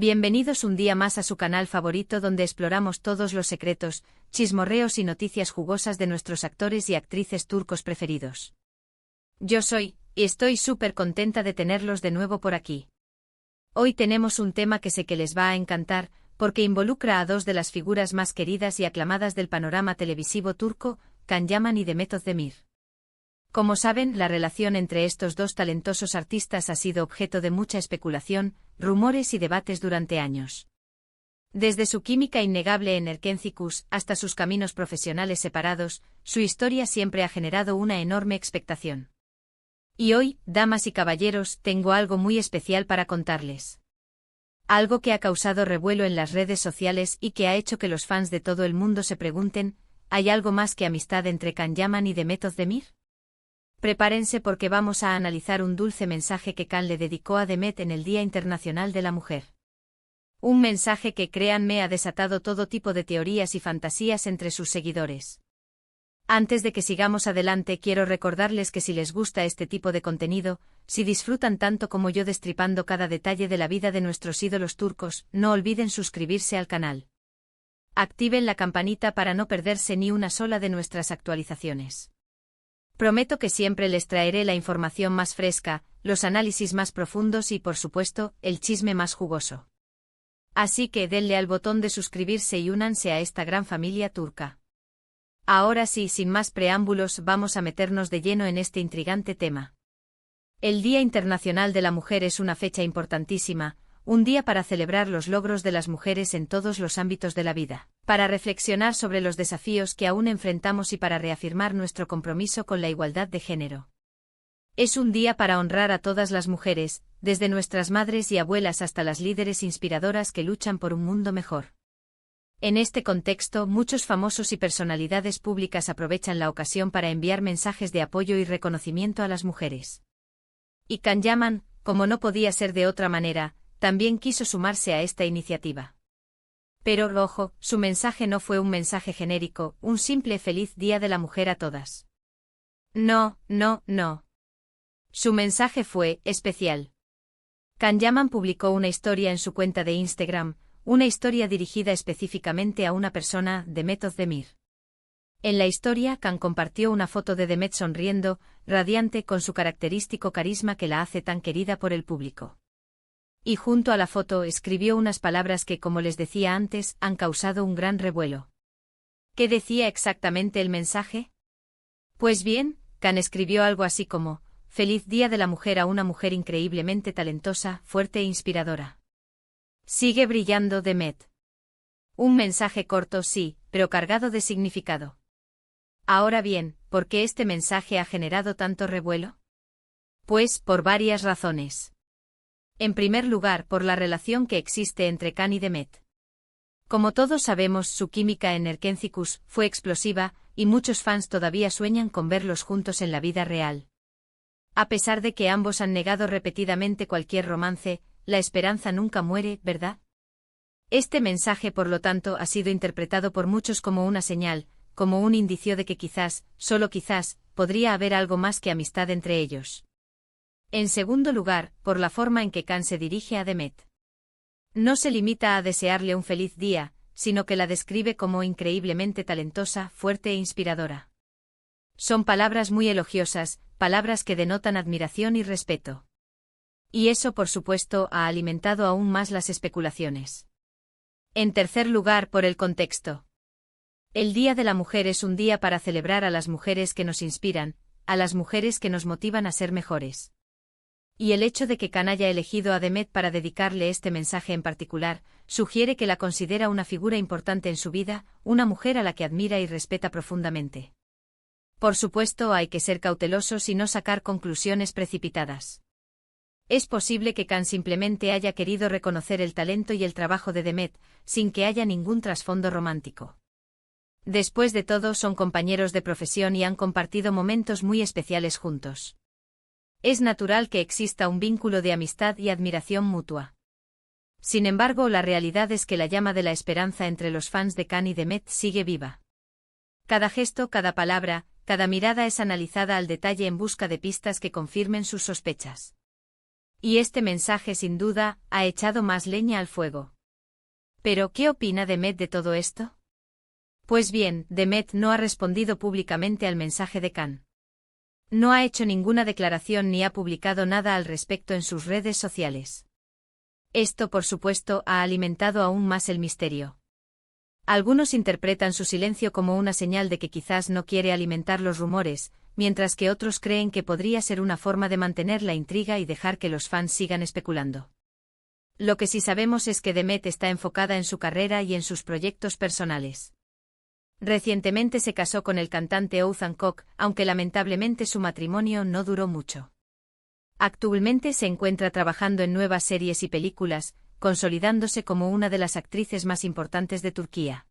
Bienvenidos un día más a su canal favorito donde exploramos todos los secretos, chismorreos y noticias jugosas de nuestros actores y actrices turcos preferidos. Yo soy, y estoy súper contenta de tenerlos de nuevo por aquí. Hoy tenemos un tema que sé que les va a encantar, porque involucra a dos de las figuras más queridas y aclamadas del panorama televisivo turco, Can Yaman y Demet Özdemir. Como saben, la relación entre estos dos talentosos artistas ha sido objeto de mucha especulación, rumores y debates durante años. Desde su química innegable en Erkencikus hasta sus caminos profesionales separados, su historia siempre ha generado una enorme expectación. Y hoy, damas y caballeros, tengo algo muy especial para contarles. Algo que ha causado revuelo en las redes sociales y que ha hecho que los fans de todo el mundo se pregunten, ¿hay algo más que amistad entre Can Yaman y Demet Özdemir? Prepárense porque vamos a analizar un dulce mensaje que Can le dedicó a Demet en el Día Internacional de la Mujer. Un mensaje que, créanme, ha desatado todo tipo de teorías y fantasías entre sus seguidores. Antes de que sigamos adelante, quiero recordarles que si les gusta este tipo de contenido, si disfrutan tanto como yo destripando cada detalle de la vida de nuestros ídolos turcos, no olviden suscribirse al canal. Activen la campanita para no perderse ni una sola de nuestras actualizaciones. Prometo que siempre les traeré la información más fresca, los análisis más profundos y, por supuesto, el chisme más jugoso. Así que denle al botón de suscribirse y únanse a esta gran familia turca. Ahora sí, sin más preámbulos, vamos a meternos de lleno en este intrigante tema. El Día Internacional de la Mujer es una fecha importantísima, un día para celebrar los logros de las mujeres en todos los ámbitos de la vida, para reflexionar sobre los desafíos que aún enfrentamos y para reafirmar nuestro compromiso con la igualdad de género. Es un día para honrar a todas las mujeres, desde nuestras madres y abuelas hasta las líderes inspiradoras que luchan por un mundo mejor. En este contexto, muchos famosos y personalidades públicas aprovechan la ocasión para enviar mensajes de apoyo y reconocimiento a las mujeres. Y Can Yaman, como no podía ser de otra manera, también quiso sumarse a esta iniciativa. Pero, ojo, su mensaje no fue un mensaje genérico, un simple feliz Día de la Mujer a todas. No. Su mensaje fue especial. Can Yaman publicó una historia en su cuenta de Instagram, una historia dirigida específicamente a una persona, Demet Özdemir. En la historia, Can compartió una foto de Demet sonriendo, radiante con su característico carisma que la hace tan querida por el público. Y junto a la foto escribió unas palabras que, como les decía antes, han causado un gran revuelo. ¿Qué decía exactamente el mensaje? Pues bien, Can escribió algo así como: «Feliz Día de la Mujer a una mujer increíblemente talentosa, fuerte e inspiradora. Sigue brillando, Demet». Un mensaje corto, sí, pero cargado de significado. Ahora bien, ¿por qué este mensaje ha generado tanto revuelo? Pues, por varias razones. En primer lugar, por la relación que existe entre Can y Demet. Como todos sabemos, su química en Erkencikus fue explosiva, y muchos fans todavía sueñan con verlos juntos en la vida real. A pesar de que ambos han negado repetidamente cualquier romance, la esperanza nunca muere, ¿verdad? Este mensaje, por lo tanto, ha sido interpretado por muchos como una señal, como un indicio de que quizás, solo quizás, podría haber algo más que amistad entre ellos. En segundo lugar, por la forma en que Can se dirige a Demet. No se limita a desearle un feliz día, sino que la describe como increíblemente talentosa, fuerte e inspiradora. Son palabras muy elogiosas, palabras que denotan admiración y respeto. Y eso, por supuesto, ha alimentado aún más las especulaciones. En tercer lugar, por el contexto. El Día de la Mujer es un día para celebrar a las mujeres que nos inspiran, a las mujeres que nos motivan a ser mejores. Y el hecho de que Can haya elegido a Demet para dedicarle este mensaje en particular, sugiere que la considera una figura importante en su vida, una mujer a la que admira y respeta profundamente. Por supuesto, hay que ser cautelosos y no sacar conclusiones precipitadas. Es posible que Can simplemente haya querido reconocer el talento y el trabajo de Demet, sin que haya ningún trasfondo romántico. Después de todo, son compañeros de profesión y han compartido momentos muy especiales juntos. Es natural que exista un vínculo de amistad y admiración mutua. Sin embargo, la realidad es que la llama de la esperanza entre los fans de Can y Demet sigue viva. Cada gesto, cada palabra, cada mirada es analizada al detalle en busca de pistas que confirmen sus sospechas. Y este mensaje sin duda ha echado más leña al fuego. ¿Pero qué opina Demet de todo esto? Pues bien, Demet no ha respondido públicamente al mensaje de Khan. No ha hecho ninguna declaración ni ha publicado nada al respecto en sus redes sociales. Esto, por supuesto, ha alimentado aún más el misterio. Algunos interpretan su silencio como una señal de que quizás no quiere alimentar los rumores, mientras que otros creen que podría ser una forma de mantener la intriga y dejar que los fans sigan especulando. Lo que sí sabemos es que Demet está enfocada en su carrera y en sus proyectos personales. Recientemente se casó con el cantante Ethan Hawke, aunque lamentablemente su matrimonio no duró mucho. Actualmente se encuentra trabajando en nuevas series y películas, consolidándose como una de las actrices más importantes de Turquía.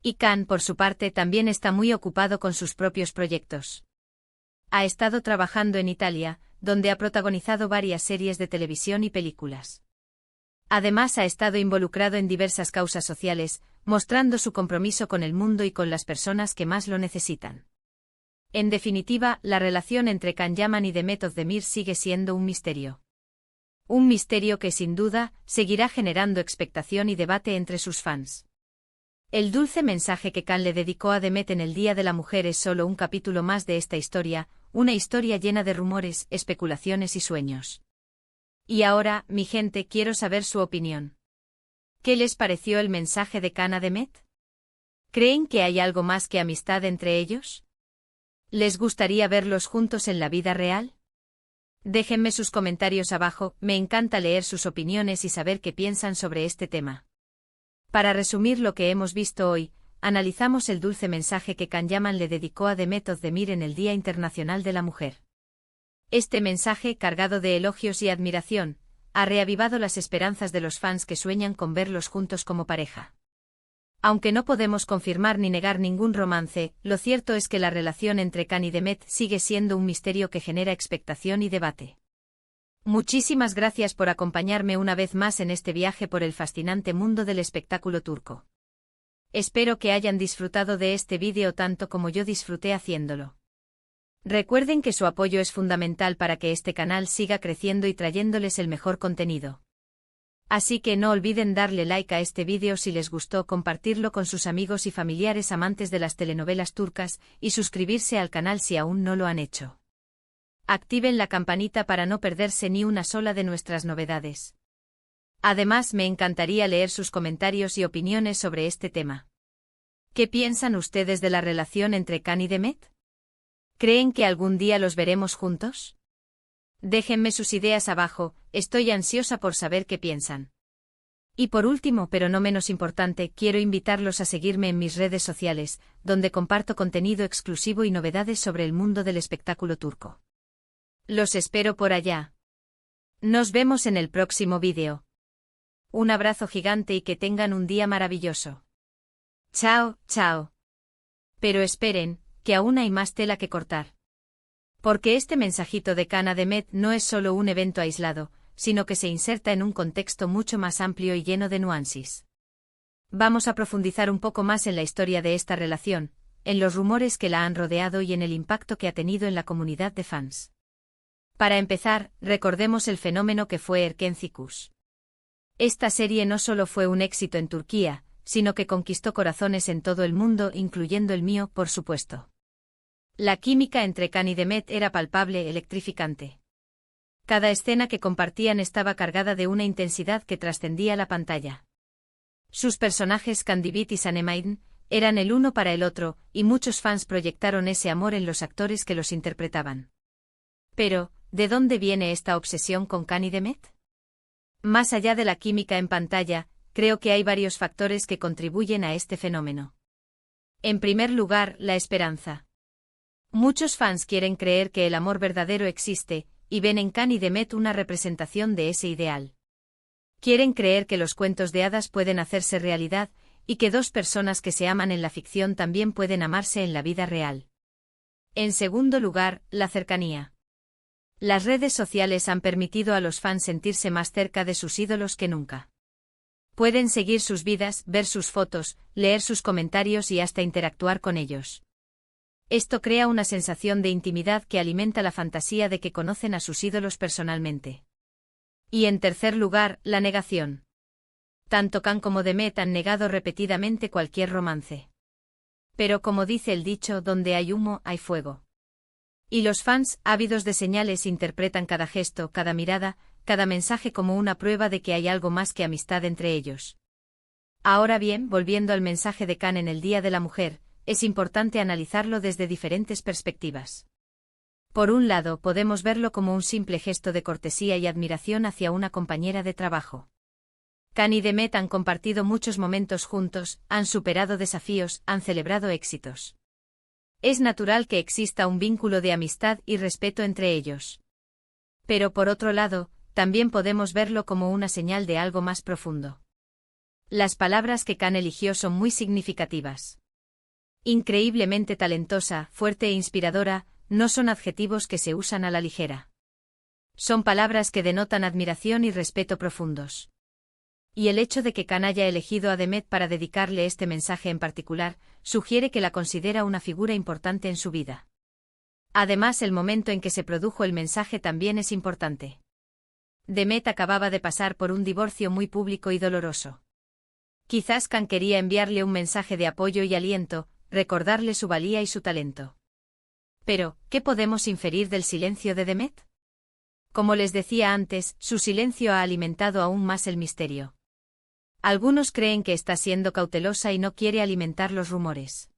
Y Khan, por su parte, también está muy ocupado con sus propios proyectos. Ha estado trabajando en Italia, donde ha protagonizado varias series de televisión y películas. Además, ha estado involucrado en diversas causas sociales, mostrando su compromiso con el mundo y con las personas que más lo necesitan. En definitiva, la relación entre Can Yaman y Demet Özdemir sigue siendo un misterio. Un misterio que sin duda seguirá generando expectación y debate entre sus fans. El dulce mensaje que Khan le dedicó a Demet en el Día de la Mujer es solo un capítulo más de esta historia, una historia llena de rumores, especulaciones y sueños. Y ahora, mi gente, quiero saber su opinión. ¿Qué les pareció el mensaje de Khan a Demet? ¿Creen que hay algo más que amistad entre ellos? ¿Les gustaría verlos juntos en la vida real? Déjenme sus comentarios abajo, me encanta leer sus opiniones y saber qué piensan sobre este tema. Para resumir lo que hemos visto hoy, analizamos el dulce mensaje que Can Yaman le dedicó a Demet Özdemir en el Día Internacional de la Mujer. Este mensaje, cargado de elogios y admiración, ha reavivado las esperanzas de los fans que sueñan con verlos juntos como pareja. Aunque no podemos confirmar ni negar ningún romance, lo cierto es que la relación entre Khan y Demet sigue siendo un misterio que genera expectación y debate. Muchísimas gracias por acompañarme una vez más en este viaje por el fascinante mundo del espectáculo turco. Espero que hayan disfrutado de este vídeo tanto como yo disfruté haciéndolo. Recuerden que su apoyo es fundamental para que este canal siga creciendo y trayéndoles el mejor contenido. Así que no olviden darle like a este vídeo si les gustó, compartirlo con sus amigos y familiares amantes de las telenovelas turcas y suscribirse al canal si aún no lo han hecho. Activen la campanita para no perderse ni una sola de nuestras novedades. Además, me encantaría leer sus comentarios y opiniones sobre este tema. ¿Qué piensan ustedes de la relación entre Khan y Demet? ¿Creen que algún día los veremos juntos? Déjenme sus ideas abajo, estoy ansiosa por saber qué piensan. Y por último, pero no menos importante, quiero invitarlos a seguirme en mis redes sociales, donde comparto contenido exclusivo y novedades sobre el mundo del espectáculo turco. Los espero por allá. Nos vemos en el próximo vídeo. Un abrazo gigante y que tengan un día maravilloso. Chao, chao. Pero esperen, que aún hay más tela que cortar. Porque este mensajito de Khan a Demet no es solo un evento aislado, sino que se inserta en un contexto mucho más amplio y lleno de nuances. Vamos a profundizar un poco más en la historia de esta relación, en los rumores que la han rodeado y en el impacto que ha tenido en la comunidad de fans. Para empezar, recordemos el fenómeno que fue Erken Cikus. Esta serie no solo fue un éxito en Turquía, sino que conquistó corazones en todo el mundo, incluyendo el mío, por supuesto. La química entre Khan y Demet era palpable, electrificante. Cada escena que compartían estaba cargada de una intensidad que trascendía la pantalla. Sus personajes Kandibit y Sanemayın eran el uno para el otro, y muchos fans proyectaron ese amor en los actores que los interpretaban. Pero, ¿de dónde viene esta obsesión con Khan y Demet? Más allá de la química en pantalla, creo que hay varios factores que contribuyen a este fenómeno. En primer lugar, la esperanza. Muchos fans quieren creer que el amor verdadero existe, y ven en Khan y Demet una representación de ese ideal. Quieren creer que los cuentos de hadas pueden hacerse realidad, y que dos personas que se aman en la ficción también pueden amarse en la vida real. En segundo lugar, la cercanía. Las redes sociales han permitido a los fans sentirse más cerca de sus ídolos que nunca. Pueden seguir sus vidas, ver sus fotos, leer sus comentarios y hasta interactuar con ellos. Esto crea una sensación de intimidad que alimenta la fantasía de que conocen a sus ídolos personalmente. Y en tercer lugar, la negación. Tanto Can como Demet han negado repetidamente cualquier romance. Pero como dice el dicho, donde hay humo, hay fuego. Y los fans, ávidos de señales, interpretan cada gesto, cada mirada, cada mensaje como una prueba de que hay algo más que amistad entre ellos. Ahora bien, volviendo al mensaje de Can en el Día de la Mujer, es importante analizarlo desde diferentes perspectivas. Por un lado, podemos verlo como un simple gesto de cortesía y admiración hacia una compañera de trabajo. Can y Demet han compartido muchos momentos juntos, han superado desafíos, han celebrado éxitos. Es natural que exista un vínculo de amistad y respeto entre ellos. Pero por otro lado, también podemos verlo como una señal de algo más profundo. Las palabras que Can eligió son muy significativas. Increíblemente talentosa, fuerte e inspiradora, no son adjetivos que se usan a la ligera. Son palabras que denotan admiración y respeto profundos. Y el hecho de que Can haya elegido a Demet para dedicarle este mensaje en particular, sugiere que la considera una figura importante en su vida. Además, el momento en que se produjo el mensaje también es importante. Demet acababa de pasar por un divorcio muy público y doloroso. Quizás Can quería enviarle un mensaje de apoyo y aliento, recordarle su valía y su talento. Pero, ¿qué podemos inferir del silencio de Demet? Como les decía antes, su silencio ha alimentado aún más el misterio. Algunos creen que está siendo cautelosa y no quiere alimentar los rumores.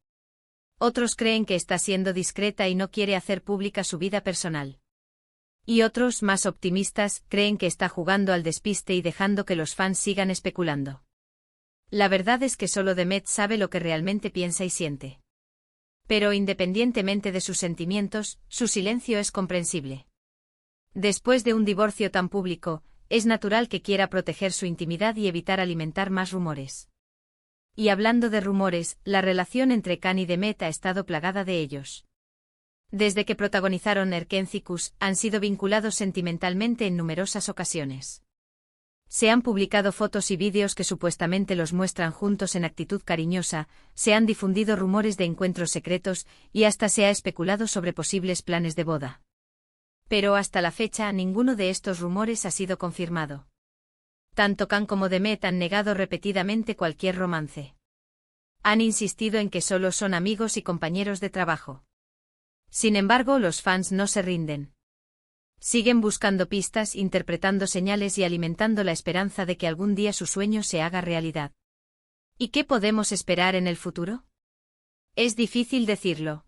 Otros creen que está siendo discreta y no quiere hacer pública su vida personal. Y otros, más optimistas, creen que está jugando al despiste y dejando que los fans sigan especulando. La verdad es que solo Demet sabe lo que realmente piensa y siente. Pero independientemente de sus sentimientos, su silencio es comprensible. Después de un divorcio tan público, es natural que quiera proteger su intimidad y evitar alimentar más rumores. Y hablando de rumores, la relación entre Can y Demet ha estado plagada de ellos. Desde que protagonizaron Erkentzikos, han sido vinculados sentimentalmente en numerosas ocasiones. Se han publicado fotos y vídeos que supuestamente los muestran juntos en actitud cariñosa, se han difundido rumores de encuentros secretos, y hasta se ha especulado sobre posibles planes de boda. Pero hasta la fecha ninguno de estos rumores ha sido confirmado. Tanto Can como Demet han negado repetidamente cualquier romance. Han insistido en que solo son amigos y compañeros de trabajo. Sin embargo, los fans no se rinden. Siguen buscando pistas, interpretando señales y alimentando la esperanza de que algún día su sueño se haga realidad. ¿Y qué podemos esperar en el futuro? Es difícil decirlo.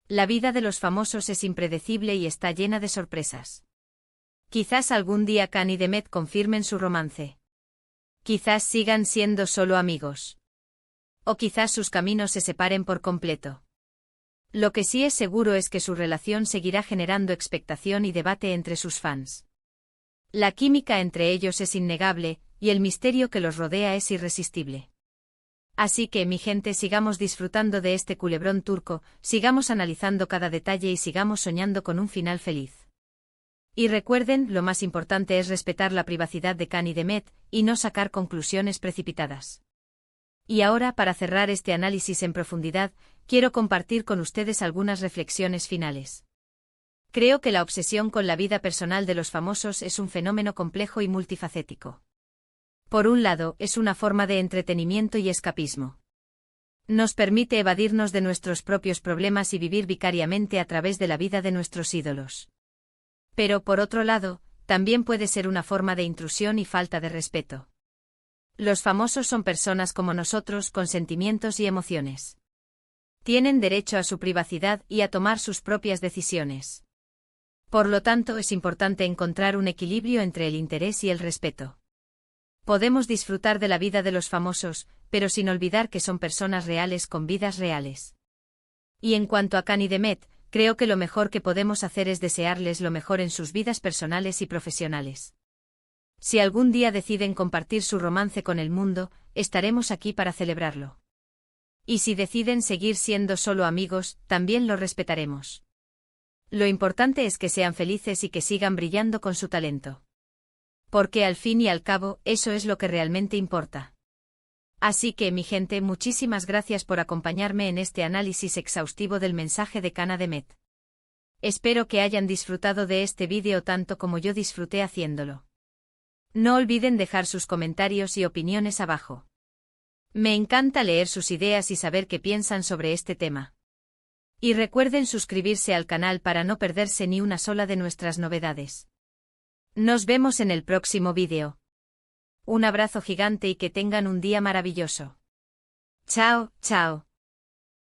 La vida de los famosos es impredecible y está llena de sorpresas. Quizás algún día Can y Demet confirmen su romance. Quizás sigan siendo solo amigos. O quizás sus caminos se separen por completo. Lo que sí es seguro es que su relación seguirá generando expectación y debate entre sus fans. La química entre ellos es innegable, y el misterio que los rodea es irresistible. Así que, mi gente, sigamos disfrutando de este culebrón turco, sigamos analizando cada detalle y sigamos soñando con un final feliz. Y recuerden, lo más importante es respetar la privacidad de Can y Demet, y no sacar conclusiones precipitadas. Y ahora, para cerrar este análisis en profundidad, quiero compartir con ustedes algunas reflexiones finales. Creo que la obsesión con la vida personal de los famosos es un fenómeno complejo y multifacético. Por un lado, es una forma de entretenimiento y escapismo. Nos permite evadirnos de nuestros propios problemas y vivir vicariamente a través de la vida de nuestros ídolos. Pero por otro lado, también puede ser una forma de intrusión y falta de respeto. Los famosos son personas como nosotros, con sentimientos y emociones. Tienen derecho a su privacidad y a tomar sus propias decisiones. Por lo tanto, es importante encontrar un equilibrio entre el interés y el respeto. Podemos disfrutar de la vida de los famosos, pero sin olvidar que son personas reales con vidas reales. Y en cuanto a Can y Demet, creo que lo mejor que podemos hacer es desearles lo mejor en sus vidas personales y profesionales. Si algún día deciden compartir su romance con el mundo, estaremos aquí para celebrarlo. Y si deciden seguir siendo solo amigos, también lo respetaremos. Lo importante es que sean felices y que sigan brillando con su talento. Porque al fin y al cabo, eso es lo que realmente importa. Así que, mi gente, muchísimas gracias por acompañarme en este análisis exhaustivo del mensaje de Can a Demet. Espero que hayan disfrutado de este vídeo tanto como yo disfruté haciéndolo. No olviden dejar sus comentarios y opiniones abajo. Me encanta leer sus ideas y saber qué piensan sobre este tema. Y recuerden suscribirse al canal para no perderse ni una sola de nuestras novedades. Nos vemos en el próximo vídeo. Un abrazo gigante y que tengan un día maravilloso. Chao, chao.